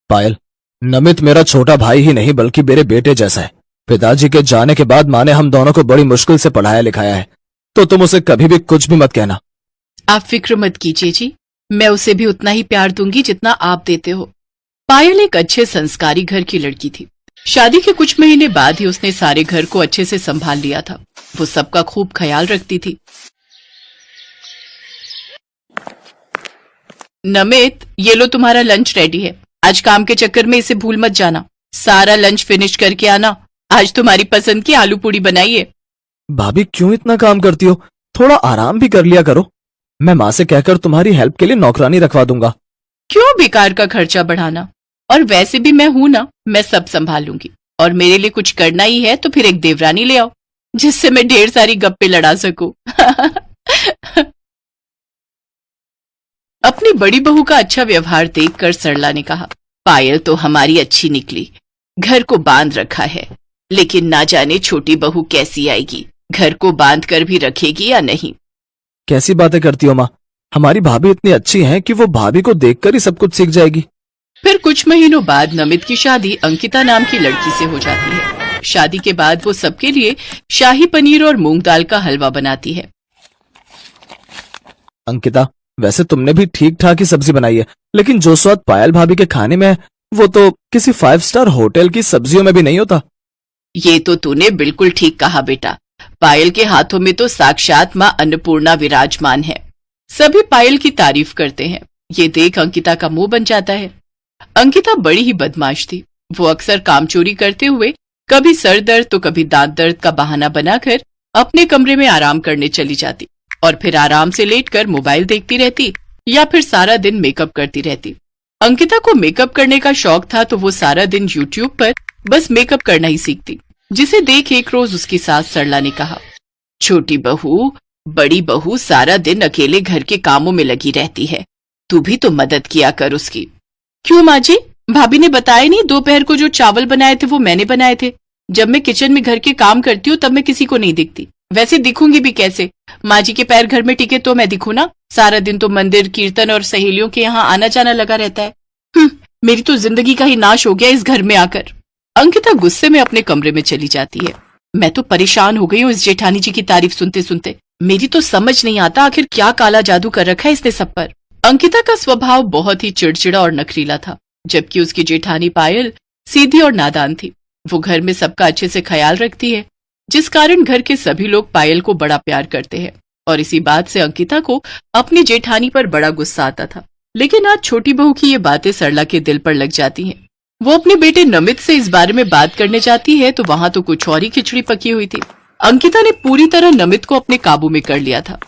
पायल, नमित मेरा छोटा भाई ही नहीं बल्कि मेरे बेटे जैसा है। पिताजी के जाने के बाद माँ ने हम दोनों को बड़ी मुश्किल से पढ़ाया लिखाया है, तो तुम उसे कभी भी कुछ भी मत कहना। आप फिक्र मत कीजिए जी, मैं उसे भी उतना ही प्यार दूंगी जितना आप देते हो। पायल एक अच्छे संस्कारी घर की लड़की थी। शादी के कुछ महीने बाद ही उसने सारे घर को अच्छे से संभाल लिया था। वो सबका खूब ख्याल रखती थी। नमित, ये लो तुम्हारा लंच रेडी है। आज काम के चक्कर में इसे भूल मत जाना। सारा लंच फिनिश करके आना। आज तुम्हारी पसंद की आलू पूड़ी बनाई है। भाभी क्यों इतना काम करती हो? थोड़ा आराम भी कर लिया करो। मैं माँ से कहकर तुम्हारी हेल्प के लिए नौकरानी रखवा दूंगा। क्यों बेकार का खर्चा बढ़ाना? और वैसे भी मैं हूं ना, मैं सब संभाल लूंगी। और मेरे लिए कुछ करना ही है तो फिर एक देवरानी ले आओ, जिससे मैं ढेर सारी गप्पे लड़ा सकूं। अपनी बड़ी बहू का अच्छा व्यवहार देखकर सरला ने कहा, पायल तो हमारी अच्छी निकली, घर को बांध रखा है, लेकिन ना जाने छोटी बहू कैसी आएगी, घर को बांध कर भी रखेगी या नहीं। कैसी बातें करती हो माँ? हमारी भाभी इतनी अच्छी हैं कि वो भाभी को देखकर ही सब कुछ सीख जाएगी। फिर कुछ महीनों बाद नमित की शादी अंकिता नाम की लड़की से हो जाती है। शादी के बाद वो सबके लिए शाही पनीर और मूंग दाल का हलवा बनाती है। अंकिता, वैसे तुमने भी ठीक ठाक ही सब्जी बनाई है, लेकिन जो स्वाद पायल भाभी के खाने में है वो तो किसी 5 स्टार होटल की सब्जियों में भी नहीं होता। ये तो तूने बिल्कुल ठीक कहा बेटा। पायल के हाथों में तो साक्षात माँ अन्नपूर्णा विराजमान है। सभी पायल की तारीफ करते हैं। ये देख अंकिता का मुंह बन जाता है। अंकिता बड़ी ही बदमाश थी। वो अक्सर काम चोरी करते हुए कभी सर दर्द तो कभी दांत दर्द का बहाना बनाकर अपने कमरे में आराम करने चली जाती और फिर आराम से लेटकर मोबाइल देखती रहती या फिर सारा दिन मेकअप करती रहती। अंकिता को मेकअप करने का शौक था तो वो सारा दिन यूट्यूब पर बस मेकअप करना ही सीखती, जिसे देख एक रोज उसकी सास सरला ने कहा, छोटी बहू, बड़ी बहू सारा दिन अकेले घर के कामों में लगी रहती है, तू भी तो मदद किया कर उसकी। क्यों माँ जी? भाभी ने बताया नहीं दोपहर को जो चावल बनाए थे वो मैंने बनाए थे। जब मैं किचन में घर के काम करती हूँ तब मैं किसी को नहीं दिखती। वैसे दिखूंगी भी कैसे? माँ जी के पैर घर में टिके तो मैं दिखूं ना। सारा दिन तो मंदिर, कीर्तन और सहेलियों के यहाँ आना जाना लगा रहता है। मेरी तो जिंदगी का ही नाश हो गया इस घर में आकर। अंकिता गुस्से में अपने कमरे में चली जाती है। मैं तो परेशान हो गई हूँ इस जेठानी जी की तारीफ सुनते सुनते। मेरी तो समझ नहीं आता आखिर क्या काला जादू कर रखा है इसने सब पर। अंकिता का स्वभाव बहुत ही चिड़चिड़ा और नखरीला था, जबकि उसकी जेठानी पायल सीधी और नादान थी। वो घर में सबका अच्छे से ख्याल रखती है, जिस कारण घर के सभी लोग पायल को बड़ा प्यार करते हैं। और इसी बात से अंकिता को अपनी जेठानी पर बड़ा गुस्सा आता था। लेकिन आज छोटी बहू की ये बातें सरला के दिल पर लग जाती हैं। वो अपने बेटे नमित से इस बारे में बात करने जाती है तो वहां तो कुछ और ही खिचड़ी पकी हुई थी। अंकिता ने पूरी तरह नमित को अपने काबू में कर लिया था।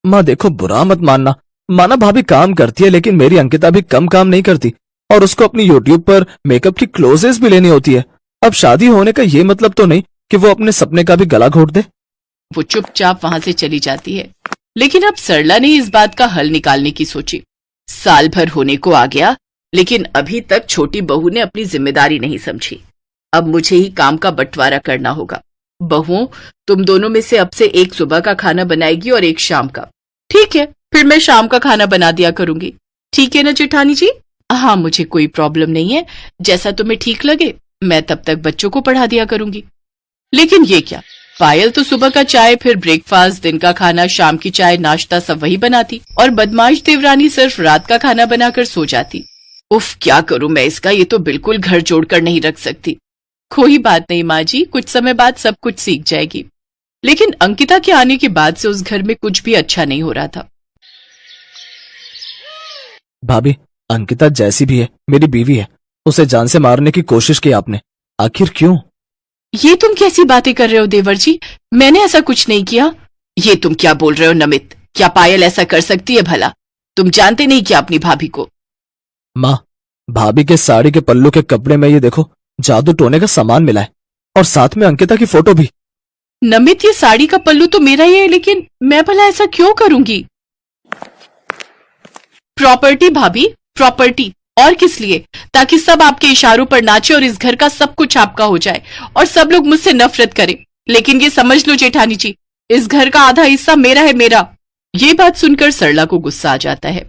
माँ देखो, बुरा मत मानना। माना भाभी काम करती है, लेकिन मेरी अंकिता भी कम काम नहीं करती और उसको अपनी यूट्यूब पर मेकअप की क्लोजेस भी लेनी होती है। अब शादी होने का ये मतलब तो नहीं कि वो अपने सपने का भी गला घोट दे। वो चुपचाप वहां से चली जाती है। लेकिन अब सरला ने इस बात का हल निकालने की सोची। साल भर होने को आ गया, लेकिन अभी तक छोटी बहू ने अपनी जिम्मेदारी नहीं समझी। अब मुझे ही काम का बंटवारा करना होगा। बहुओं, तुम दोनों में से अब से एक सुबह का खाना बनाएगी और एक शाम का। ठीक है, फिर मैं शाम का खाना बना दिया करूंगी। ठीक है ना जेठानी जी? हाँ, मुझे कोई प्रॉब्लम नहीं है। जैसा तुम्हें ठीक लगे, मैं तब तक बच्चों को पढ़ा दिया करूंगी। लेकिन ये क्या, पायल तो सुबह का चाय, फिर ब्रेकफास्ट, दिन का खाना, शाम की चाय, नाश्ता सब वही बनाती और बदमाश देवरानी सिर्फ रात का खाना बनाकर सो जाती। उफ, क्या करूं मैं इसका? ये तो बिल्कुल घर जोड़कर नहीं रख सकती। कोई बात नहीं माँ जी, कुछ समय बाद सब कुछ सीख जाएगी। लेकिन अंकिता के आने के बाद से उस घर में कुछ भी अच्छा नहीं हो रहा था। भाभी, अंकिता जैसी भी है मेरी बीवी है। उसे जान से मारने की कोशिश की आपने, आखिर क्यों? ये तुम कैसी बातें कर रहे हो देवर जी? मैंने ऐसा कुछ नहीं किया। ये तुम क्या बोल रहे हो नमित? क्या पायल ऐसा कर सकती है भला? तुम जानते नहीं क्या अपनी भाभी को? माँ, भाभी के साड़ी के पल्लू के कपड़े में ये देखो जादू टोने का सामान मिला है और साथ में अंकिता की फोटो भी। नमित, ये साड़ी का पल्लू तो मेरा ही है, लेकिन मैं भला ऐसा क्यों करूंगी? प्रॉपर्टी भाभी, प्रॉपर्टी। और किस लिए? ताकि सब आपके इशारों पर नाचे और इस घर का सब कुछ आपका हो जाए और सब लोग मुझसे नफरत करें। लेकिन ये समझ लो जेठानी जी, इस घर का आधा हिस्सा मेरा है, मेरा। ये बात सुनकर सरला को गुस्सा आ जाता है।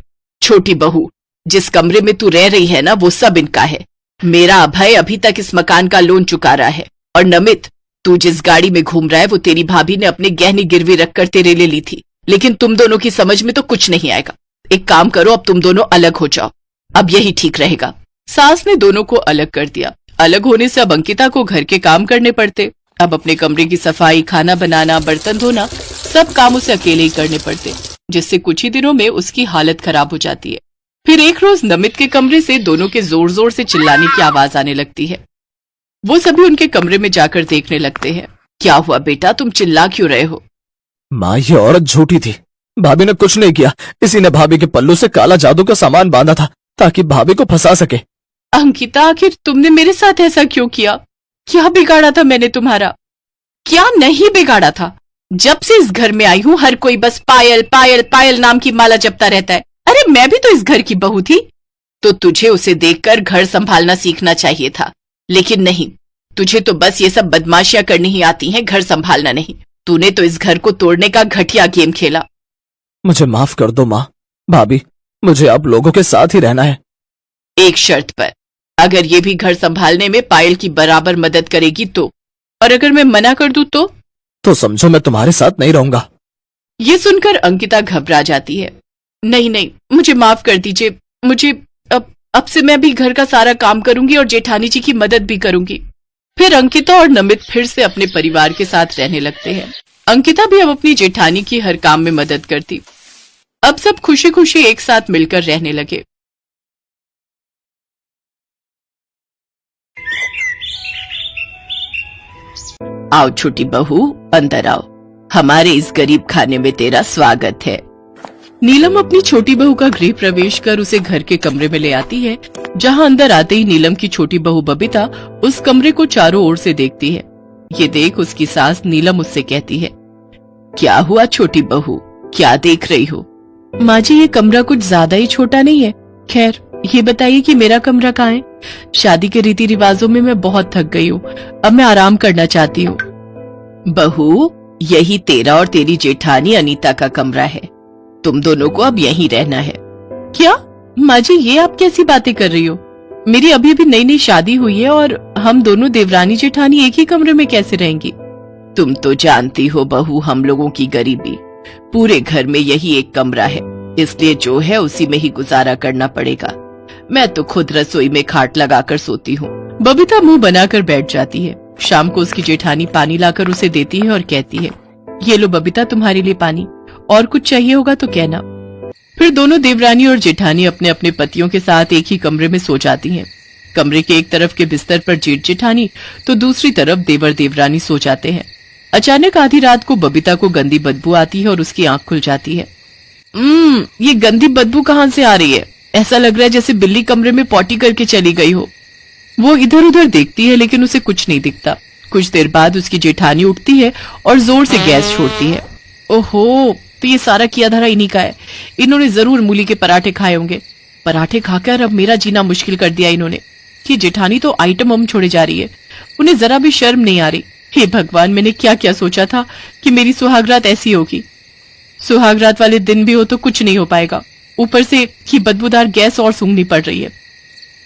छोटी बहू, जिस कमरे में तू रह रही है ना, वो सब इनका है। मेरा अभय अभी तक इस मकान का लोन चुका रहा है। और नमित, तू जिस गाड़ी में घूम रहा है वो तेरी भाभी ने अपने गहने गिरवी रखकर तेरे लिए ली थी। लेकिन तुम दोनों की समझ में तो कुछ नहीं आएगा। एक काम करो, अब तुम दोनों अलग हो जाओ, अब यही ठीक रहेगा। सास ने दोनों को अलग कर दिया। अलग होने से अब अंकिता को घर के काम करने पड़ते। अब अपने कमरे की सफाई, खाना बनाना, बर्तन धोना, सब काम उसे अकेले ही करने पड़ते, जिससे कुछ ही दिनों में उसकी हालत खराब हो जाती है। फिर एक रोज नमित के कमरे से दोनों के जोर जोर से चिल्लाने की आवाज आने लगती है। वो सभी उनके कमरे में जाकर देखने लगते हैं। क्या हुआ बेटा, तुम चिल्ला क्यों रहे हो? माँ, ये औरत झूठी थी। भाभी ने कुछ नहीं किया। इसी ने भाभी के पल्लू से काला जादू का सामान बांधा था ताकि भाभी को फंसा सके। अंकिता, आखिर तुमने मेरे साथ ऐसा क्यों किया? क्या बिगाड़ा था मैंने तुम्हारा? क्या नहीं बिगाड़ा था? जब से इस घर में आई हूँ हर कोई बस पायल पायल पायल नाम की माला जपता रहता है। अरे मैं भी तो इस घर की बहू थी, तो तुझे उसे देखकर घर संभालना सीखना चाहिए था। लेकिन नहीं, तुझे तो बस ये सब बदमाशियां करनी ही आती हैं, घर संभालना नहीं। तूने तो इस घर को तोड़ने का घटिया गेम खेला। मुझे माफ कर दो माँ। भाभी, मुझे आप लोगों के साथ ही रहना है। एक शर्त पर, अगर ये भी घर संभालने में पायल की बराबर मदद करेगी तो। और अगर मैं मना कर दूं तो समझो मैं तुम्हारे साथ नहीं रहूंगा। ये सुनकर अंकिता घबरा जाती है। नहीं नहीं, मुझे माफ कर दीजिए। मुझे अब से मैं भी घर का सारा काम करूंगी और जेठानी जी की मदद भी करूंगी। फिर अंकिता और नमित फिर से अपने परिवार के साथ रहने लगते हैं। अंकिता भी अब अपनी जेठानी की हर काम में मदद करती। अब सब खुशी खुशी एक साथ मिलकर रहने लगे। आओ छोटी बहू, अंदर आओ। हमारे इस गरीब खाने में तेरा स्वागत है। नीलम अपनी छोटी बहू का गृह प्रवेश कर उसे घर के कमरे में ले आती है, जहां अंदर आते ही नीलम की छोटी बहू बबीता उस कमरे को चारों ओर से देखती है। ये देख उसकी सास नीलम उससे कहती है, क्या हुआ छोटी बहू, क्या देख रही हो? माँ जी, ये कमरा कुछ ज्यादा ही छोटा नहीं है? खैर, ये बताइए कि मेरा कमरा कहाँ है? शादी के रीति रिवाजों में मैं बहुत थक गई हूँ, अब मैं आराम करना चाहती हूँ। बहू, यही तेरा और तेरी जेठानी अनीता का कमरा है। तुम दोनों को अब यहीं रहना है। क्या माँ जी, ये आप कैसी बातें कर रही हो? मेरी अभी अभी नई नई शादी हुई है और हम दोनों देवरानी जेठानी एक ही कमरे में कैसे रहेंगी? तुम तो जानती हो बहू, हम लोगों की गरीबी। पूरे घर में यही एक कमरा है, इसलिए जो है उसी में ही गुजारा करना पड़ेगा। मैं तो खुद रसोई में खाट लगाकर सोती हूँ। बबीता मुंह बनाकर बैठ जाती है। शाम को उसकी जेठानी पानी लाकर उसे देती है और कहती है, ये लो बबीता, तुम्हारे लिए पानी, और कुछ चाहिए होगा तो कहना। फिर दोनों देवरानी और जेठानी अपने अपने पतियों के साथ एक ही कमरे में सो जाती हैं। कमरे के एक तरफ के बिस्तर पर जेठ जेठानी तो दूसरी तरफ देवर देवरानी सो जाते हैं। अचानक आधी रात को बबीता को गंदी बदबू आती है और उसकी आंख खुल जाती है। ये गंदी बदबू कहाँ से आ रही है? ऐसा लग रहा है जैसे बिल्ली कमरे में पॉटी करके चली गई हो। वो इधर उधर देखती है लेकिन उसे कुछ नहीं दिखता। कुछ देर बाद उसकी जेठानी उठती है और जोर से गैस छोड़ती है। ओहो, तो ये सारा किया धरा इन्हीं का है। इन्होंने जरूर मूली के पराठे खाए होंगे। पराठे खाकर अब मेरा जीना मुश्किल कर दिया इन्होंने। कि जेठानी तो आइटम हम छोड़े जा रही है, उन्हें जरा भी शर्म नहीं आ रही। हे भगवान, मैंने क्या क्या सोचा था कि मेरी सुहागरात ऐसी होगी। सुहागरात वाले दिन भी हो तो कुछ नहीं हो पाएगा, ऊपर से ही बदबूदार गैस और सूंघनी पड़ रही है।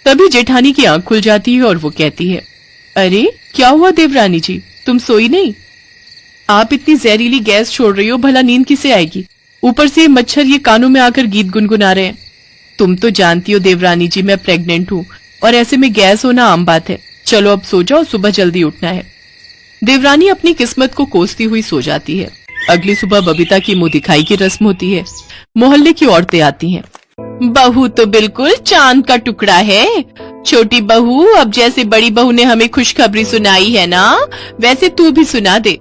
तभी जेठानी की आंख खुल जाती है और वो कहती है, अरे क्या हुआ देवरानी जी, तुम सोई नहीं? आप इतनी जहरीली गैस छोड़ रही हो, भला नींद किसे आएगी? ऊपर से ये मच्छर ये कानों में आकर गीत गुनगुना रहे हैं। तुम तो जानती हो देवरानी जी, मैं प्रेग्नेंट हूँ और ऐसे में गैस होना आम बात है। चलो अब सो जाओ, सुबह जल्दी उठना है। देवरानी अपनी किस्मत को कोसती हुई सो जाती है। अगली सुबह बबीता की मुंह दिखाई की रस्म होती है। मोहल्ले की औरतें आती हैं। बहू तो बिल्कुल चांद का टुकड़ा है। छोटी बहू, अब जैसे बड़ी बहू ने हमें खुशखबरी सुनाई है ना, वैसे तू भी सुना दे।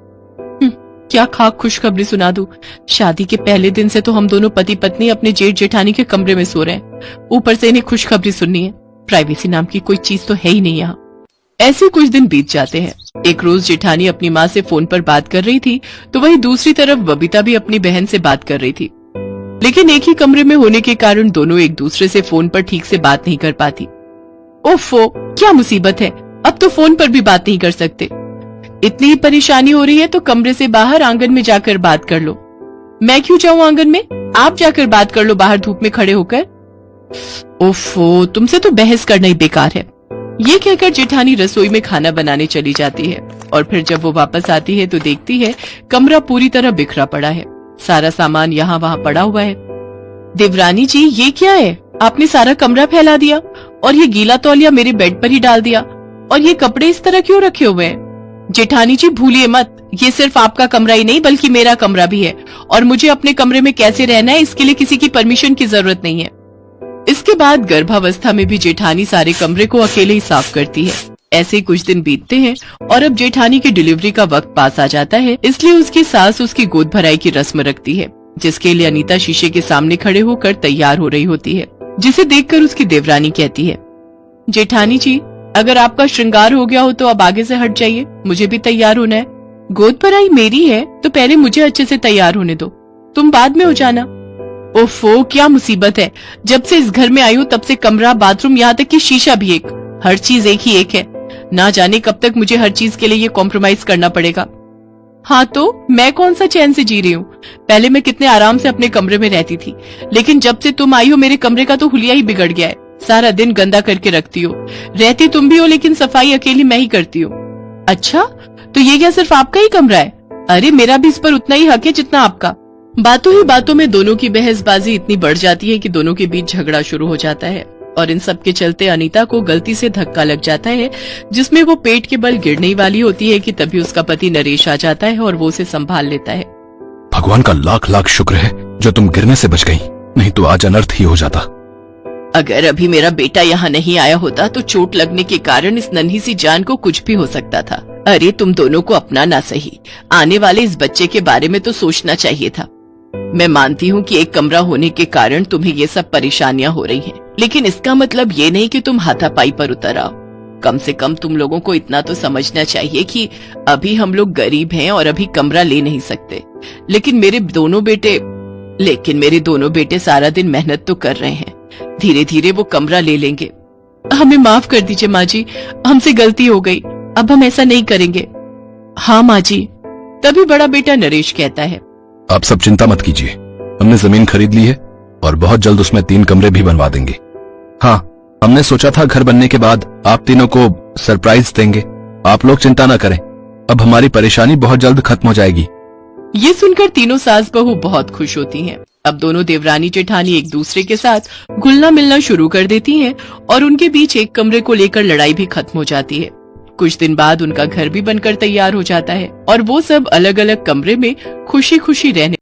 क्या खाक खुशखबरी सुना दूं? शादी के पहले दिन से तो हम दोनों पति पत्नी अपने जेठ जेठानी के कमरे में सो रहे हैं, ऊपर से इन्हें खुशखबरी सुननी है। प्राइवेसी नाम की कोई चीज तो है ही नहीं यहाँ। ऐसे कुछ दिन बीत जाते हैं। एक रोज जेठानी अपनी माँ से फोन पर बात कर रही थी तो वहीं दूसरी तरफ बबीता भी अपनी बहन से बात कर रही थी, लेकिन एक ही कमरे में होने के कारण दोनों एक दूसरे से फोन पर ठीक से बात नहीं कर पाती। ओफो, क्या मुसीबत है, अब तो फोन पर भी बात नहीं कर सकते। इतनी ही परेशानी हो रही है तो कमरे से बाहर आंगन में जाकर बात कर लो। मैं क्यों जाऊं आंगन में? आप जाकर बात कर लो बाहर धूप में खड़े होकर। ओफो, तुमसे तो बहस करना ही बेकार है। ये कहकर जेठानी रसोई में खाना बनाने चली जाती है और फिर जब वो वापस आती है तो देखती है कमरा पूरी तरह बिखरा पड़ा है। सारा सामान यहाँ वहाँ पड़ा हुआ है। देवरानी जी, ये क्या है? आपने सारा कमरा फैला दिया और ये गीला तौलिया मेरे बेड पर ही डाल दिया, और ये कपड़े इस तरह क्यों रखे हुए हैं? जेठानी जी, भूलिए मत, ये सिर्फ आपका कमरा ही नहीं बल्कि मेरा कमरा भी है, और मुझे अपने कमरे में कैसे रहना है इसके लिए किसी की परमिशन की जरूरत नहीं है। इसके बाद गर्भावस्था में भी जेठानी सारे कमरे को अकेले ही साफ करती है। ऐसे ही कुछ दिन बीतते हैं और अब जेठानी की डिलीवरी का वक्त पास आ जाता है, इसलिए उसकी सास उसकी गोद भराई की रस्म रखती है, जिसके लिए अनीता शीशे के सामने खड़े होकर तैयार हो रही होती है, जिसे देखकर उसकी देवरानी कहती है, जेठानी जी, अगर आपका श्रृंगार हो गया हो तो अब आगे से हट जाइए, मुझे भी तैयार होना है। गोद भराई मेरी है तो पहले मुझे अच्छे से तैयार होने दो, तुम बाद में हो जाना। ओफो, क्या मुसीबत है, जब से इस घर में आई हूँ तब से कमरा, बाथरूम, यहाँ तक कि शीशा भी एक, हर चीज एक ही एक है। ना जाने कब तक मुझे हर चीज के लिए ये कॉम्प्रोमाइज करना पड़ेगा। हाँ तो मैं कौन सा चैन से जी रही हूँ? पहले मैं कितने आराम से अपने कमरे में रहती थी, लेकिन जब से तुम आई हो मेरे कमरे का तो हुलिया ही बिगड़ गया है। सारा दिन गंदा करके रखती हो, रहती तुम भी हो लेकिन सफाई अकेली मैं ही करती हूँ। अच्छा, तो ये क्या सिर्फ आपका ही कमरा है? अरे मेरा भी इस पर उतना ही हक है जितना आपका। बातों ही बातों में दोनों की बहसबाजी इतनी बढ़ जाती है कि दोनों के बीच झगड़ा शुरू हो जाता है, और इन सब के चलते अनीता को गलती से धक्का लग जाता है, जिसमें वो पेट के बल गिरने ही वाली होती है कि तभी उसका पति नरेश आ जाता है और वो उसे संभाल लेता है। भगवान का लाख लाख शुक्र है जो तुम गिरने से बच गई, नहीं तो आज अनर्थ ही हो जाता। अगर अभी मेरा बेटा यहाँ नहीं आया होता तो चोट लगने के कारण इस नन्ही सी जान को कुछ भी हो सकता था। अरे तुम दोनों को अपना ना सही, आने वाले इस बच्चे के बारे में तो सोचना चाहिए था। मैं मानती हूँ कि एक कमरा होने के कारण तुम्हें ये सब परेशानियां हो रही हैं, लेकिन इसका मतलब ये नहीं कि तुम हाथापाई पर उतर आओ। कम से कम तुम लोगों को इतना तो समझना चाहिए कि अभी हम लोग गरीब हैं और अभी कमरा ले नहीं सकते, लेकिन मेरे दोनों बेटे सारा दिन मेहनत तो कर रहे हैं, धीरे धीरे वो कमरा ले लेंगे। हमें माफ कर दीजिए माँ जी, हमसे गलती हो गई, अब हम ऐसा नहीं करेंगे। हाँ माँ जी। तभी बड़ा बेटा नरेश कहता है, आप सब चिंता मत कीजिए, हमने जमीन खरीद ली है और बहुत जल्द उसमें 3 कमरे भी बनवा देंगे। हाँ, हमने सोचा था घर बनने के बाद आप तीनों को सरप्राइज देंगे। आप लोग चिंता न करें, अब हमारी परेशानी बहुत जल्द खत्म हो जाएगी। ये सुनकर तीनों सास बहू बहुत खुश होती हैं। अब दोनों देवरानी जेठानी एक दूसरे के साथ घुलना मिलना शुरू कर देती हैं और उनके बीच एक कमरे को लेकर लड़ाई भी खत्म हो जाती है। कुछ दिन बाद उनका घर भी बनकर तैयार हो जाता है और वो सब अलग अलग कमरे में खुशी खुशी रहने